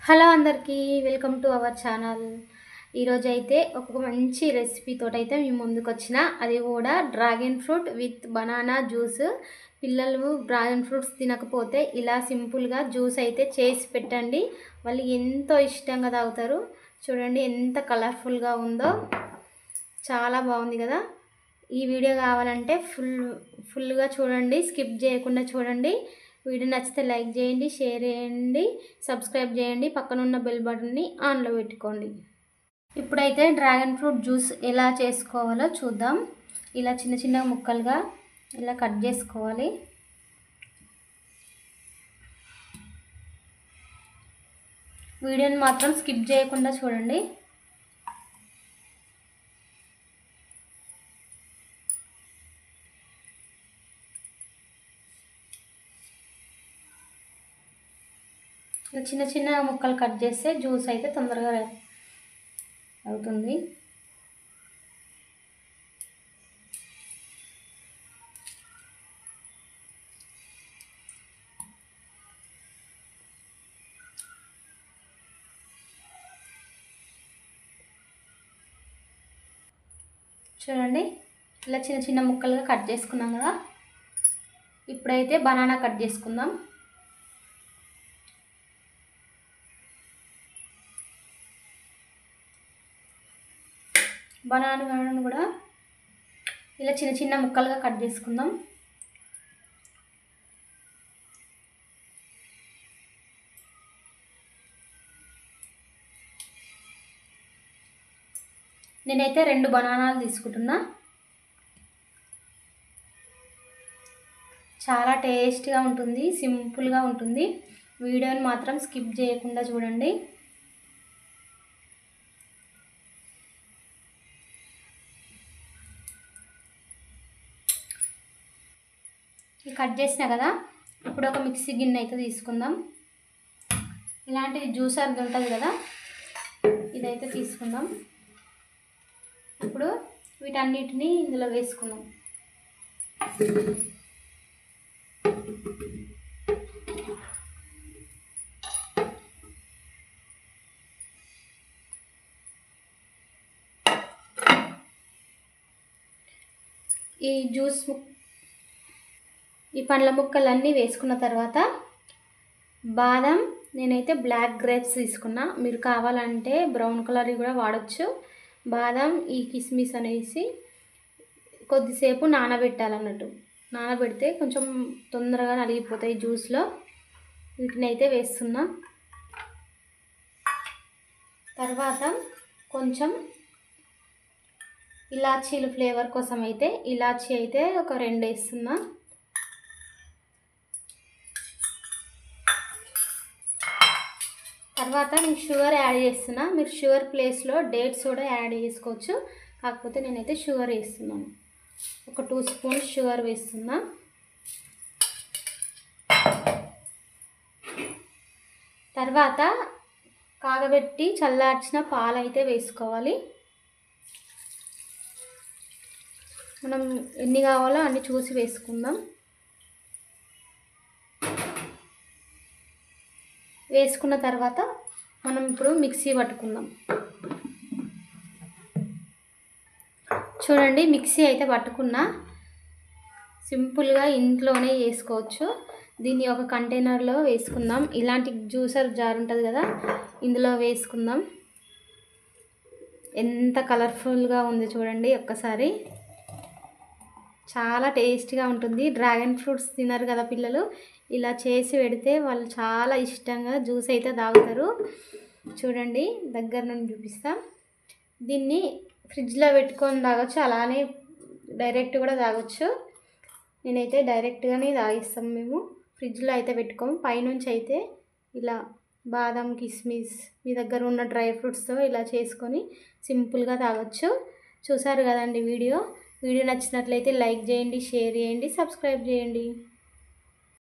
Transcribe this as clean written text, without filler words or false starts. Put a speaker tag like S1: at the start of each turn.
S1: Hello అందరికీ welcome to our channel. ఈరోజు అయితే ఒక మంచి రెసిపీ తోటైతే మేము ముందుకు వచ్చిన, అది కూడా dragon fruit with banana juice. పిల్లలు డ్రాగన్ ఫ్రూట్స్ తినకపోతే ఇలా సింపుల్గా జ్యూస్ అయితే చేసి పెట్టండి, వాళ్ళు ఎంతో ఇష్టంగా తాగుతారు. చూడండి ఎంత కలర్ఫుల్గా ఉందో, చాలా బాగుంది కదా. ఈ వీడియో కావాలంటే ఫుల్గా చూడండి, స్కిప్ చేయకుండా చూడండి. వీడియో నచ్చితే లైక్ చేయండి, షేర్ చేయండి, సబ్స్క్రైబ్ చేయండి, పక్కన ఉన్న బెల్ బటన్ని ఆన్లో పెట్టుకోండి. ఇప్పుడైతే డ్రాగన్ ఫ్రూట్ జ్యూస్ ఎలా చేసుకోవాలో చూద్దాం. ఇలా చిన్న చిన్న ముక్కలుగా ఇలా కట్ చేసుకోవాలి. వీడియోని మాత్రం స్కిప్ చేయకుండా చూడండి. చిన్న చిన్న ముక్కలు కట్ చేస్తే జ్యూస్ అయితే తొందరగా అవుతుంది. చూడండి ఇలా చిన్న చిన్న ముక్కలుగా కట్ చేసుకున్నాం కదా. ఇప్పుడైతే బనానా కట్ చేసుకుందాం. బనానా కూడా ఇలా చిన్న చిన్న ముక్కలుగా కట్ చేసుకుందాం. నేనైతే 2 బనానాలు తీసుకుంటున్నా. చాలా టేస్ట్గా ఉంటుంది, సింపుల్గా ఉంటుంది. వీడియోని మాత్రం స్కిప్ చేయకుండా చూడండి. కట్ చేసినా కదా. ఇప్పుడు ఒక మిక్సీ గిన్నె అయితే తీసుకుందాం. ఇలాంటి జ్యూసర్ ఉంటుంది కదా, ఇదైతే తీసుకుందాం. ఇప్పుడు వీటన్నిటిని ఇందులో వేసుకుందాం. ఈ పండ్ల ముక్కలన్నీ వేసుకున్న తర్వాత బాదం, నేనైతే బ్లాక్ గ్రేప్స్ తీసుకున్నా, మీరు కావాలంటే బ్రౌన్ కలర్ కూడా వాడచ్చు. బాదం, ఈ కిస్మిస్ అనేసి కొద్దిసేపు నానబెట్టాలన్నట్టు. నానబెడితే కొంచెం తొందరగా నలిగిపోతాయి జ్యూస్లో. వీటిని అయితే వేస్తున్నా. తర్వాత కొంచెం ఇలాచీలు ఫ్లేవర్ కోసం అయితే ఇలాచీ అయితే ఒక 2 వేస్తున్నా. తర్వాత నేను షుగర్ యాడ్ చేస్తున్నా. మీరు షుగర్ ప్లేస్లో డేట్స్ కూడా యాడ్ చేసుకోవచ్చు, కాకపోతే నేనైతే షుగర్ వేస్తున్నాను. ఒక 2 స్పూన్స్ షుగర్ వేస్తున్నా. తర్వాత కాగబెట్టి చల్లార్చిన పాలు అయితే వేసుకోవాలి. మనం ఎన్ని కావాలో అన్ని చూసి వేసుకుందాం. వేసుకున్న తర్వాత మనం ఇప్పుడు మిక్సీ పట్టుకుందాం. చూడండి మిక్సీ అయితే పట్టుకున్నా. సింపుల్గా ఇంట్లోనే చేసుకోవచ్చు. దీన్ని ఒక కంటైనర్లో వేసుకుందాం. ఇలాంటి జ్యూసర్ జార్ ఉంటుంది కదా, ఇందులో వేసుకుందాం. ఎంత కలర్ఫుల్గా ఉంది చూడండి ఒక్కసారి. చాలా టేస్ట్గా ఉంటుంది. డ్రాగన్ ఫ్రూట్స్ తినరు కదా పిల్లలు, ఇలా చేసి పెడితే వాళ్ళు చాలా ఇష్టంగా జ్యూస్ అయితే తాగుతారు. చూడండి దగ్గర నుండి చూపిస్తా. దీన్ని ఫ్రిడ్జ్లో పెట్టుకొని తాగొచ్చు, అలానే డైరెక్ట్ కూడా తాగొచ్చు. నేనైతే డైరెక్ట్గానే తాగిస్తాం మేము, ఫ్రిడ్జ్లో అయితే పెట్టుకోము. పైనుంచి అయితే ఇలా బాదం, కిస్మిస్, మీ దగ్గర ఉన్న డ్రై ఫ్రూట్స్తో ఇలా చేసుకొని సింపుల్గా తాగొచ్చు. చూసారు కదండి వీడియో నచ్చినట్లయితే లైక్ చేయండి, షేర్ చేయండి, సబ్స్క్రైబ్ చేయండి.